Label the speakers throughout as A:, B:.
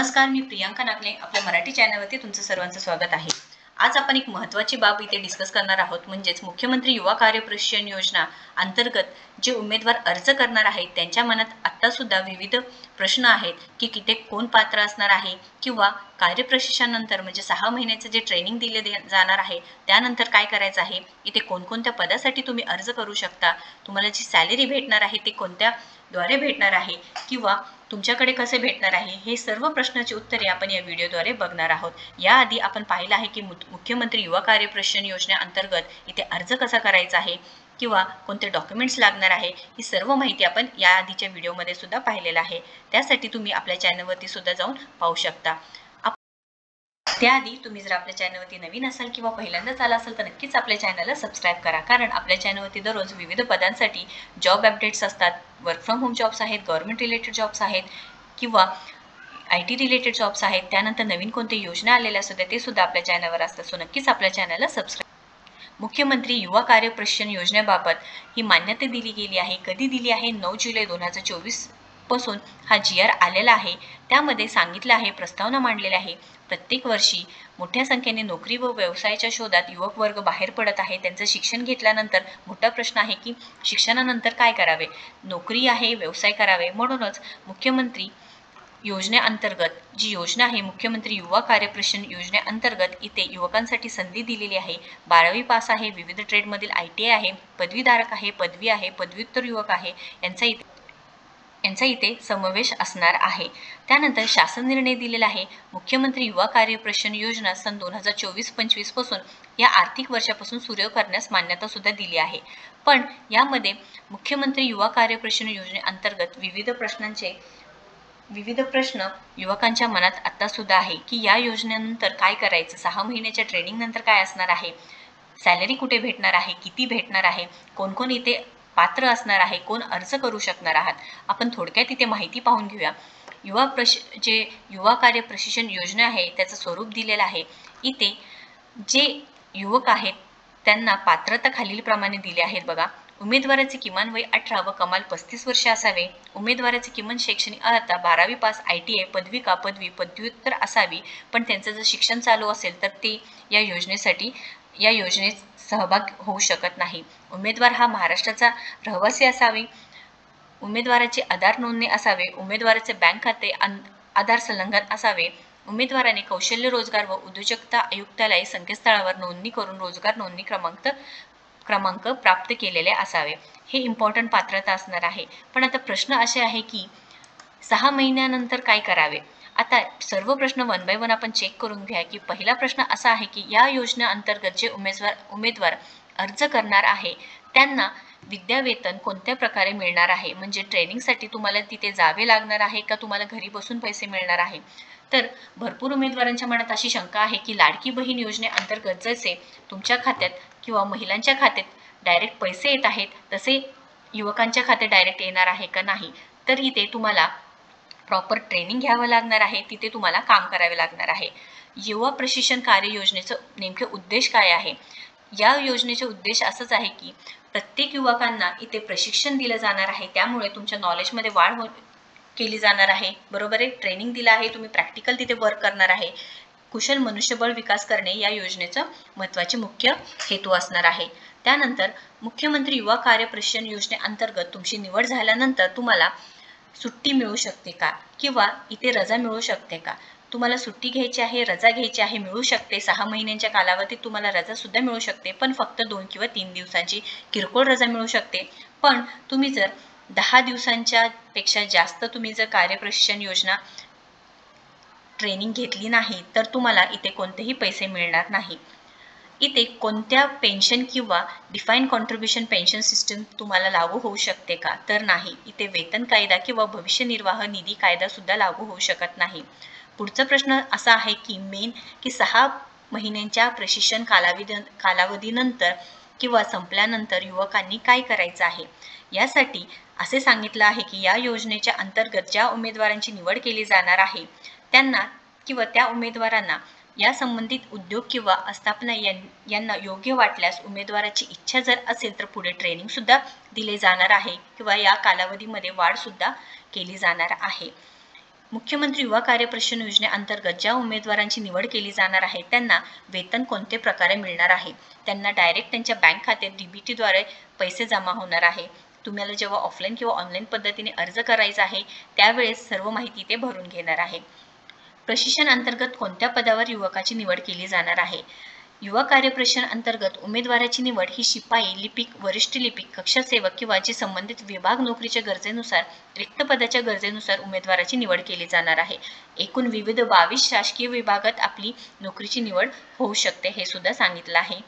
A: नमस्कार, मी प्रियांका नागले. आपल्या मराठी चॅनलवरती तुमचं सर्वांचं स्वागत आहे. आज आपण एक महत्त्वाची बाब इथे डिस्कस करणार आहोत, म्हणजेच मुख्यमंत्री युवा कार्य प्रशिक्षण योजना अंतर्गत जे उमेदवार अर्ज करणार आहेत त्यांच्या मनात आत्ता सुद्धा विविध प्रश्न आहेत की किती कोण पात्र असणार आहे किंवा कार्य प्रशिक्षणानंतर म्हणजे 6 महिन्याचं जे ट्रेनिंग जाणार आहे त्यानंतर काय करायचं आहे, इथे कोणकोणत्या पदासाठी तुम्ही अर्ज करू शकता, तुम्हाला जी सॅलरी भेटणार आहे ते कोणत्या द्वारे भेटणार आहे किंवा तुमच्याकडे कसे भेटणार आहे, हे सर्व प्रश्नाची उत्तरे आपण या व्हिडिओद्वारे बघणार आहोत. याआधी आपण पाहिलं आहे की मुख्यमंत्री युवा कार्य प्रशिक्षण योजनेअंतर्गत इथे अर्ज कसा करायचा आहे किंवा कोणते डॉक्युमेंट्स लागणार आहे, ही सर्व माहिती आपण या आधीच्या व्हिडिओमध्ये सुद्धा पाहिलेलं आहे. त्यासाठी तुम्ही आपल्या चॅनलवरती सुद्धा जाऊन पाहू शकता. त्याआधी तुम्ही जर आपल्या चॅनलवरती नवीन असाल किंवा पहिल्यांदाच आला असाल तर नक्कीच आपल्या चॅनलला सबस्क्राईब करा, कारण आपल्या चॅनलवरती दररोज विविध पदांसाठी जॉब अपडेट्स असतात. वर्क फ्रॉम होम जॉब्स आहेत, गव्हर्नमेंट रिलेटेड जॉब्स आहेत किंवा IT रिलेटेड जॉब्स आहेत. त्यानंतर नवीन कोणते योजना आलेल्या असतात ते सुद्धा आपल्या चॅनलवर असतात. सो नक्कीच आपल्या चॅनलला सबस्क्राईब. मुख्यमंत्री युवा कार्य प्रशिक्षण योजनेबाबत ही मान्यता दिली गेली आहे. कधी दिली आहे? 9 जुलै 2024 पासून हा GR आलेला आहे. त्यामध्ये सांगितलं आहे, प्रस्तावना मांडलेली आहे, प्रत्येक वर्षी मोठ्या संख्येने नोकरी व व्यवसायाच्या शोधात युवक वर्ग बाहेर पडत आहे. त्यांचं शिक्षण घेतल्यानंतर मोठा प्रश्न आहे की शिक्षणानंतर काय करावे, नोकरी आहे, व्यवसाय करावे. म्हणूनच मुख्यमंत्री योजनेअंतर्गत जी योजना आहे, मुख्यमंत्री युवा कार्य प्रशिक्षण योजनेअंतर्गत इथे युवकांसाठी संधी दिलेली आहे. 12वी पास आहे, विविध ट्रेडमधील ITI आहे, पदवीधारक आहे, पदवी आहे, पदव्युत्तर युवक आहे, यांचा इथे समावेश असणार आहे. त्यानंतर शासन निर्णय दिलेला आहे. मुख्यमंत्री युवा कार्य प्रशिक्षण योजना सन 2024-25 पासून या आर्थिक वर्षापासून सुरू करण्यास मान्यता सुद्धा दिली आहे. पण यामध्ये मुख्यमंत्री युवा कार्य प्रशिक्षण योजनेअंतर्गत विविध प्रश्न युवकांच्या मनात आत्ता सुद्धा आहे की या योजनेनंतर काय करायचं, 6 महिन्याच्या ट्रेनिंग नंतर काय असणार आहे, सॅलरी कुठे भेटणार आहे, किती भेटणार आहे, कोण कोण इथे पात्र असणार आहे, कोण अर्ज करू शकणार आहात. आपण थोडक्यात इथे माहिती पाहून घेऊया. युवा कार्य प्रशिक्षण योजना आहे त्याचं स्वरूप दिलेलं आहे. इथे जे युवक आहेत त्यांना पात्रता खालीलप्रमाणे दिली आहेत बघा. उमेदवाराचे किमान वय 18 व कमाल 35 वर्ष असावे. उमेदवाराचे किमान शैक्षणिक अर्हता 12वी पास, ITI, पदवी, पदव्युत्तर असावी. पण त्यांचं जर शिक्षण चालू असेल तर ते या योजनेत सहभाग होऊ शकत नाही. उमेदवार हा महाराष्ट्राचा रहिवासी असावे. उमेदवाराची आधार नोंदणी असावे. उमेदवाराचे बँक खाते आधार संलग्न असावे. उमेदवाराने कौशल्य रोजगार व उद्योजकता आयुक्तालय संकेतस्थळावर नोंदणी करून रोजगार नोंदणी क्रमांक प्राप्त केलेले असावे. हे इम्पॉर्टंट पात्रता असणार आहे. पण आता प्रश्न असे आहे की 6 महिन्यानंतर काय करावे. आता सर्व प्रश्न वन बाय वन आपण चेक करून घ्या की पहिला प्रश्न असा आहे की या योजनेअंतर्गत जे उमेदवार अर्ज करणार आहे त्यांना विद्यावेतन कोणत्या प्रकारे मिळणार आहे, म्हणजे ट्रेनिंगसाठी तुम्हाला तिथे जावे लागणार आहे का तुम्हाला घरी बसून पैसे मिळणार आहे. तर भरपूर उमेदवारांच्या मनात अशी शंका आहे की लाडकी बहीण योजनेअंतर्गत जसे तुमच्या खात्यात किंवा महिलांच्या खात्यात डायरेक्ट पैसे येत आहेत तसे युवकांच्या खात्यात डायरेक्ट येणार आहे का नाही. तर इथे तुम्हाला प्रॉपर ट्रेनिंग घ्यावं लागणार आहे, तिथे तुम्हाला काम करावे लागणार आहे. युवा प्रशिक्षण कार्य योजनेचं नेमके उद्देश काय आहे. या योजनेचे उद्देश असंच आहे की प्रत्येक युवकांना इथे प्रशिक्षण दिलं जाणार आहे. त्यामुळे तुमच्या नॉलेजमध्ये वाढ केली जाणार आहे. बरोबर आहे, ट्रेनिंग दिलं आहे, तुम्ही प्रॅक्टिकल तिथे वर्क करणार आहे. कुशल मनुष्यबळ विकास करणे या योजनेचं महत्त्वाचे मुख्य हेतू असणार आहे. त्यानंतर मुख्यमंत्री युवा कार्य प्रशिक्षण योजनेअंतर्गत तुमची निवड झाल्यानंतर तुम्हाला सुट्टी मिळू शकते का किंवा इथे रजा मिळू शकते का. तुम्हाला सुट्टी घ्यायची आहे, रजा घ्यायची आहे, मिळू शकते. 6 महिन्यांच्या कालावधीत तुम्हाला रजा सुद्धा मिळू शकते, पण फक्त 2 किंवा 3 दिवसांची किरकोळ रजा मिळू शकते. पण तुम्ही जर 10 दिवसांच्या पेक्षा जास्त तुम्ही जर कार्य प्रशिक्षण योजना ट्रेनिंग घेतली नाही तर तुम्हाला इथे कोणतेही पैसे मिळणार नाही. इथे कोणत्या पेन्शन किंवा डिफाईन कॉन्ट्रीब्युशन पेन्शन सिस्टम तुम्हाला लागू होऊ शकते का, तर नाही. इथे वेतन कायदा किंवा भविष्य निर्वाह निधी कायदा सुद्धा लागू होऊ शकत नाही. पुढचा प्रश्न असा आहे की 6 महिन्यांच्या प्रशिक्षण कालावधीनंतर किंवा संपल्यानंतर युवकांनी काय करायचं आहे. यासाठी असे सांगितलं आहे की या योजनेच्या अंतर्गत ज्या उमेदवारांची निवड केली जाणार आहे त्यांना किंवा त्या उमेदवारांना या संबंधित उद्योग किंवा आस्थापना यांना योग्य वाटल्यास उमेदवाराची इच्छा जर असेल तर पुढे ट्रेनिंग सुद्धा दिले जाणार आहे किंवा या कालावधीमध्ये वाढ सुद्धा केली जाणार आहे. मुख्यमंत्री युवा कार्यप्रशिक्षण योजनेअंतर्गत ज्या उमेदवारांची निवड केली जाणार आहे त्यांना वेतन कोणत्या प्रकारे मिळणार आहे? त्यांना डायरेक्ट त्यांच्या बँक खात्यात DBTद्वारे पैसे जमा होणार आहे. तुम्हाला जेव्हा ऑफलाईन किंवा ऑनलाईन पद्धतीने अर्ज करायचा आहे त्यावेळेस सर्व माहिती ते भरून घेणार आहे. प्रशिक्षण अंतर्गत कोणत्या पदावर युवकाची निवड केली जाणार आहे? युवा कार्यप्रशिक्षण अंतर्गत उमेदवाराची निवड ही शिपाई, लिपिक, वरिष्ठ लिपिक, कक्षा सेवक किंवा जे संबंधित विभाग नोकरीच्या गरजेनुसार रिक्त पदाच्या गरजेनुसार उमेदवाराची निवड केली जाणार आहे. एकूण विविध 22 शासकीय विभागात आपली नोकरीची निवड होऊ शकते हे सुद्धा सांगितलं आहे.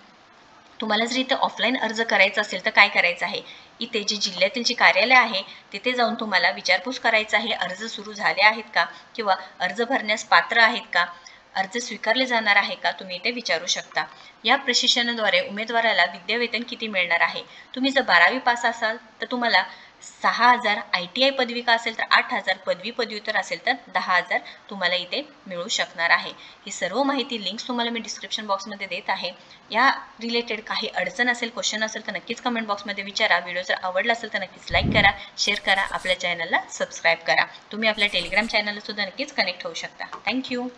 A: तुम्हाला जर इथे ऑफलाईन अर्ज करायचा असेल तर काय करायचं आहे? इथे जे जिल्ह्यातील जे कार्यालय आहे तिथे जाऊन तुम्हाला विचारपूस करायचं आहे, अर्ज सुरू झाले आहेत का किंवा अर्ज भरण्यास पात्र आहेत का, अर्ज स्वीकारले जाणार आहे का, तुम्ही इथे विचारू शकता. या प्रशिक्षणाद्वारे उमेदवाराला विद्यावेतन किती मिळणार आहे? तुम्ही जर 12वी पास असाल तर तुम्हाला 6,000, ITI पदविका असेल तर 8,000, पदवी पदव्युत्तर असेल तर 10,000 तुम्हाला इथे मिळू शकणार आहे. ही सर्व माहिती लिंक्स तुम्हाला मी डिस्क्रिप्शन बॉक्समध्ये देत आहे. या रिलेटेड काही अडचण असेल, क्वेश्चन असेल तर नक्कीच कमेंट बॉक्समध्ये विचारा. व्हिडिओ जर आवडला असेल तर नक्कीच लाईक करा, शेअर करा, आपल्या चॅनलला सबस्क्राईब करा. तुम्ही आपल्या टेलिग्राम चॅनलला सुद्धा नक्कीच कनेक्ट होऊ शकता. थँक्यू.